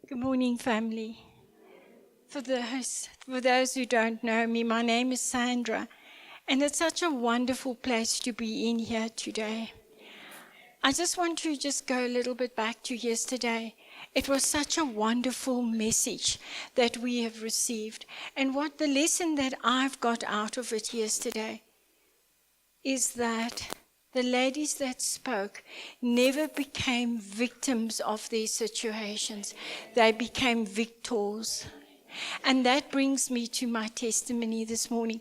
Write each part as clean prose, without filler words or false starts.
Good morning, family. For those who don't know me, my name is Sandra, and it's such a wonderful place to be in here today. I just want to go a little bit back to yesterday. It was such a wonderful message that we have received, and what the lesson that I've got out of it yesterday is that the ladies that spoke never became victims of their situations. They became victors. And that brings me to my testimony this morning.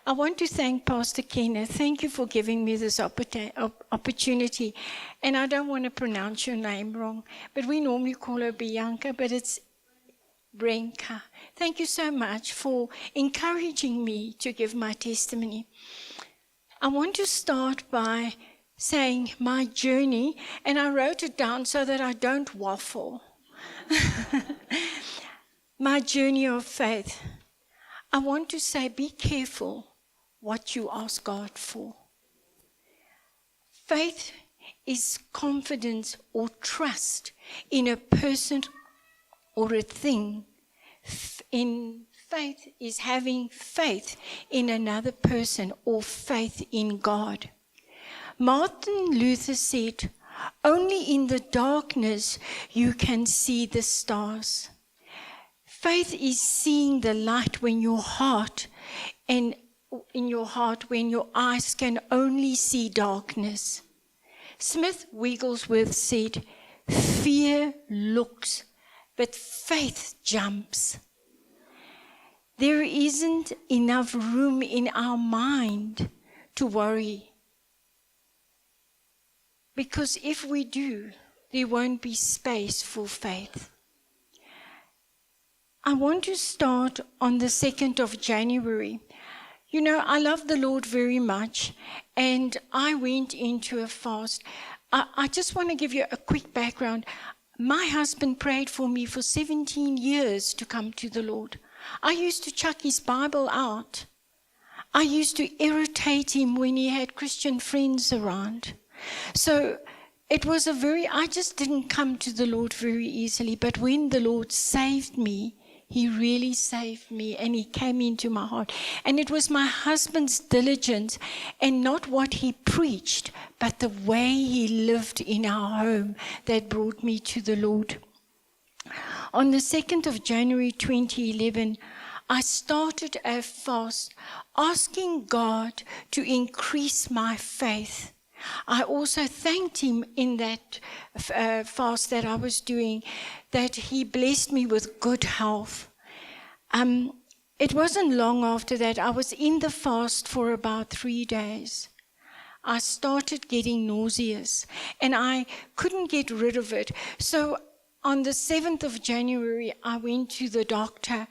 I want to thank Pastor Kenneth. Thank you for giving me this opportunity. And I don't want to pronounce your name wrong, but we normally call her Bianca, but it's Brenka. Thank you so much for encouraging me to give my testimony. I want to start by saying my journey, and I wrote it down so that I don't waffle. My journey of faith. I want to say, be careful what you ask God for. Faith is confidence or trust in a person or a thing. Faith is having faith in another person or faith in God. Martin Luther said, only in the darkness you can see the stars. Faith is seeing the light when your heart, and in your heart when your eyes can only see darkness. Smith Wigglesworth said, fear looks, but faith jumps. There isn't enough room in our mind to worry. Because if we do, there won't be space for faith. I want to start on the 2nd of January. You know, I love the Lord very much, and I went into a fast. I just want to give you a quick background. My husband prayed for me for 17 years to come to the Lord. I used to chuck his Bible out. I used to irritate him when he had Christian friends around. So it was I just didn't come to the Lord very easily. But when the Lord saved me, He really saved me, and He came into my heart. And it was my husband's diligence, and not what he preached, but the way he lived in our home that brought me to the Lord. On the 2nd of January 2011, I started a fast asking God to increase my faith. I also thanked Him in that fast that I was doing, that He blessed me with good health. It wasn't long after that. I was in the fast for about 3 days. I started getting nauseous, and I couldn't get rid of it. So on the 7th of January, I went to the doctor,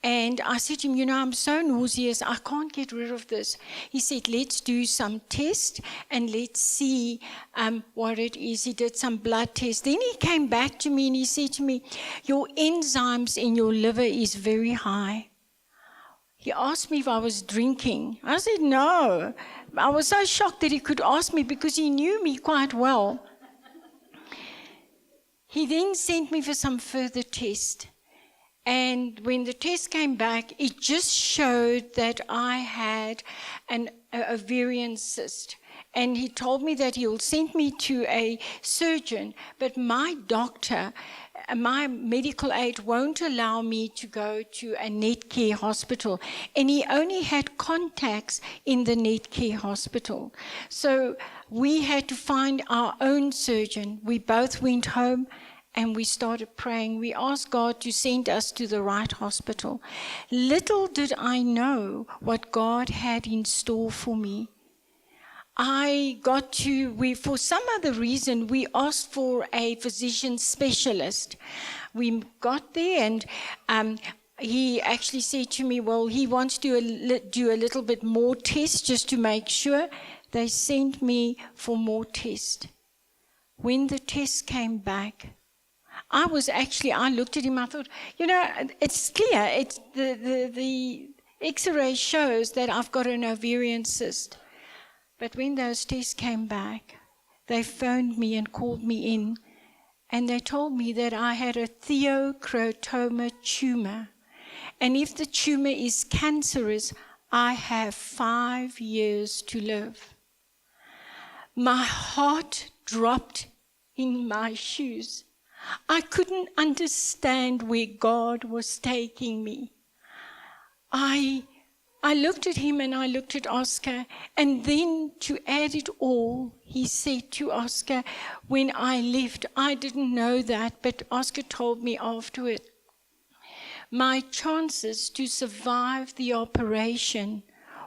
and I said to him, I'm so nauseous, I can't get rid of this. He said, let's do some tests, and let's see what it is. He did some blood tests. Then he came back to me, and he said to me, your enzymes in your liver is very high. He asked me if I was drinking. I said, no. I was so shocked that he could ask me, because he knew me quite well. He then sent me for some further test. And when the test came back, it just showed that I had an ovarian cyst. And he told me that he'll send me to a surgeon, but my doctor, my medical aid won't allow me to go to a Netcare hospital. And he only had contacts in the Netcare hospital. So we had to find our own surgeon. We both went home and we started praying. We asked God to send us to the right hospital. Little did I know what God had in store for me. For some other reason, we asked for a physician specialist. We got there, and he actually said to me, well, he wants to do a little bit more tests just to make sure. They sent me for more tests. When the tests came back, I looked at him, I thought, it's clear. The X-ray shows that I've got an ovarian cyst. But when those tests came back, they phoned me and called me in, and they told me that I had a theochrotoma tumor. And if the tumor is cancerous, I have 5 years to live. My heart dropped in my shoes. I couldn't understand where God was taking me. I looked at him and I looked at Oscar, and then to add it all, he said to Oscar, when I left, I didn't know that, but Oscar told me afterward, my chances to survive the operation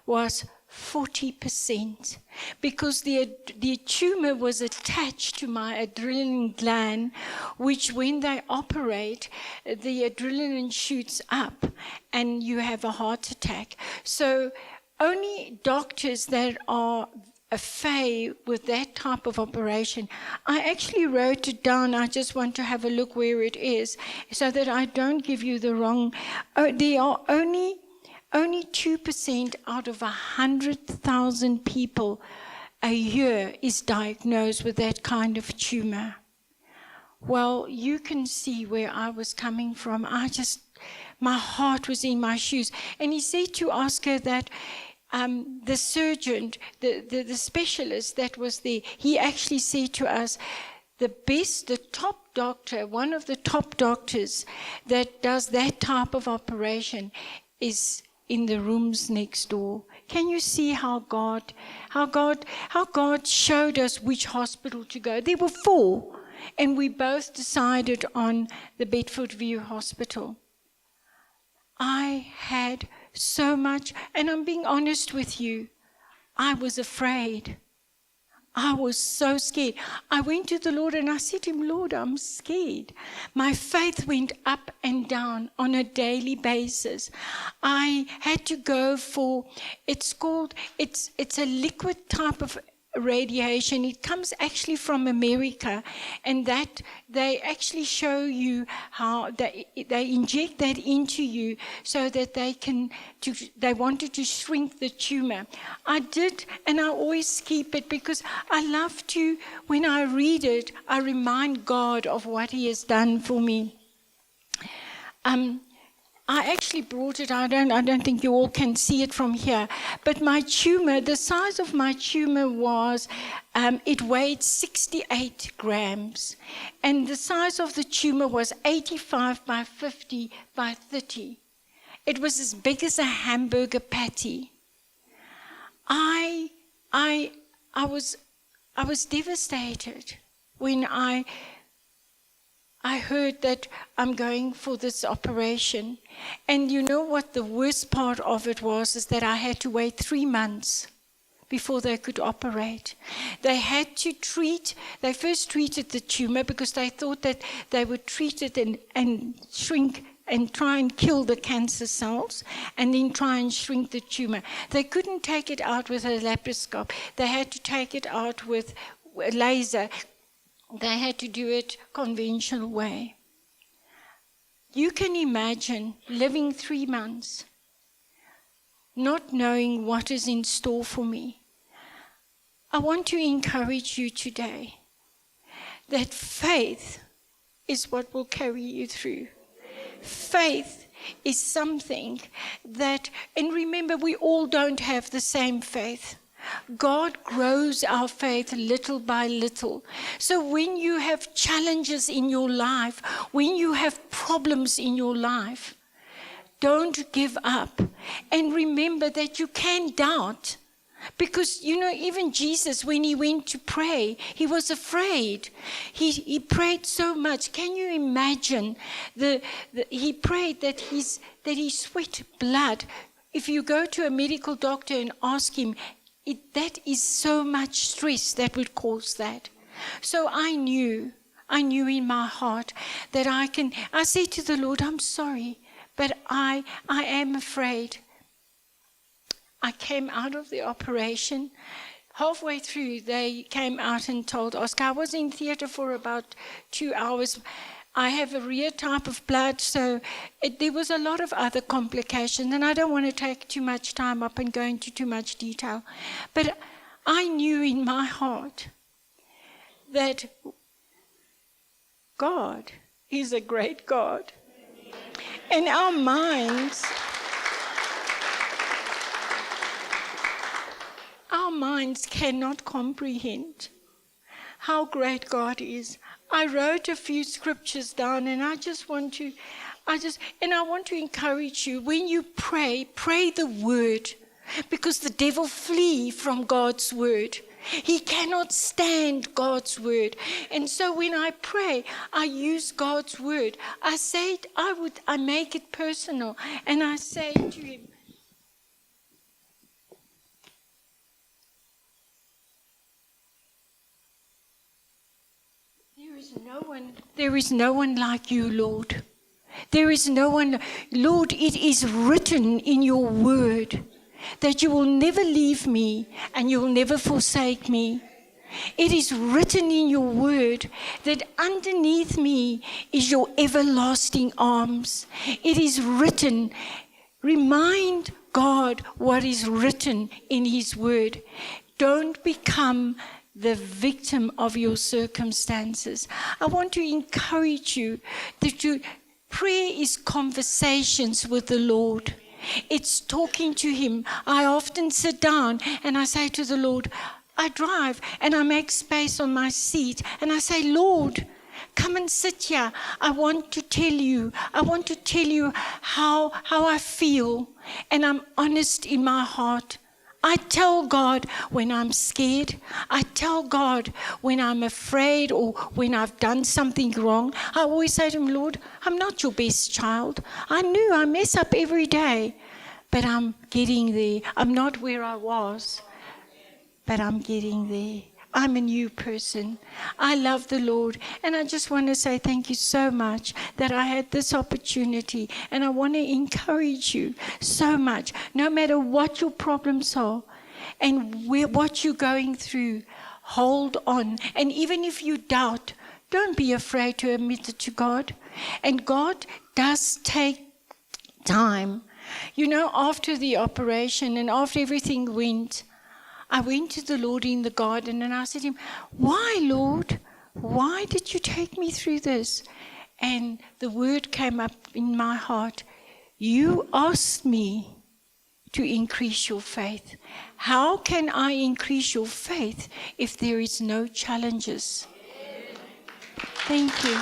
was 40%, because the tumor was attached to my adrenaline gland, which when they operate, the adrenaline shoots up and you have a heart attack. So only doctors that are afraid with that type of operation. I actually wrote it down. I just want to have a look where it is so that I don't give you the wrong. There are only 2% out of 100,000 people a year is diagnosed with that kind of tumor. Well, you can see where I was coming from. My heart was in my shoes. And he said to Oscar that the surgeon, the specialist that was there, he actually said to us, the top doctor, one of the top doctors that does that type of operation is in the rooms next door. Can you see how God showed us which hospital to go? There were 4, and we both decided on the Bedford View Hospital. I had so much, and I'm being honest with you, I was afraid. I was so scared. I went to the Lord and I said to him, Lord, I'm scared. My faith went up and down on a daily basis. I had to go for, it's a liquid type of radiation. It comes actually from America, and that they actually show you how they inject that into you so that they wanted to shrink the tumor. I did, and I always keep it because I love to, when I read it, I remind God of what he has done for me. I actually brought it. I don't think you all can see it from here. But my tumor, the size of my tumor was, it weighed 68 grams. And the size of the tumor was 85 by 50 by 30. It was as big as a hamburger patty. I was devastated when I heard that I'm going for this operation. And you know what the worst part of it was, is that I had to wait 3 months before they could operate. They first treated the tumor because they thought that they would treat it and shrink and try and kill the cancer cells and then try and shrink the tumor. They couldn't take it out with a laparoscope. They had to take it out with a laser. They had to do it conventional way. You can imagine living 3 months, not knowing what is in store for me. I want to encourage you today that faith is what will carry you through. Faith is something that, and remember, we all don't have the same faith. God grows our faith little by little. So when you have challenges in your life, when you have problems in your life, don't give up. And remember that you can doubt. Because, even Jesus, when he went to pray, he was afraid. He prayed so much. Can you imagine? He prayed that he sweat blood. If you go to a medical doctor and ask him, that is so much stress that would cause that. So I knew in my heart that I said to the Lord, I'm sorry, but I am afraid. I came out of the operation. Halfway through, they came out and told Oscar, I was in theater for about 2 hours. I have a rare type of blood, so there was a lot of other complications, and I don't want to take too much time up and go into too much detail. But I knew in my heart that God is a great God. And our minds cannot comprehend how great God is. I wrote a few scriptures down, and I want to encourage you, when you pray the word, because the devil flees from God's word. He cannot stand God's word. And so when I pray, I use God's word. I make it personal, and I say to him, there is no one like you, Lord. There is no one. Lord, it is written in your word that you will never leave me and you will never forsake me. It is written in your word that underneath me is your everlasting arms. It is written. Remind God what is written in his word. Don't become the victim of your circumstances. I want to encourage you that prayer is conversations with the Lord. It's talking to him. I often sit down and I say to the Lord, I drive and I make space on my seat and I say, Lord, come and sit here. I want to tell you how I feel, and I'm honest in my heart. I tell God when I'm scared. I tell God when I'm afraid or when I've done something wrong. I always say to him, Lord, I'm not your best child. I know I mess up every day, but I'm getting there. I'm not where I was, but I'm getting there. I'm a new person. I love the Lord. And I just want to say thank you so much that I had this opportunity. And I want to encourage you so much, no matter what your problems are and what you're going through, hold on. And even if you doubt, don't be afraid to admit it to God. And God does take time. You know, after the operation and after everything went, I went to the Lord in the garden and I said to him, why, Lord? Why did you take me through this? And the word came up in my heart. You asked me to increase your faith. How can I increase your faith if there is no challenges? Thank you.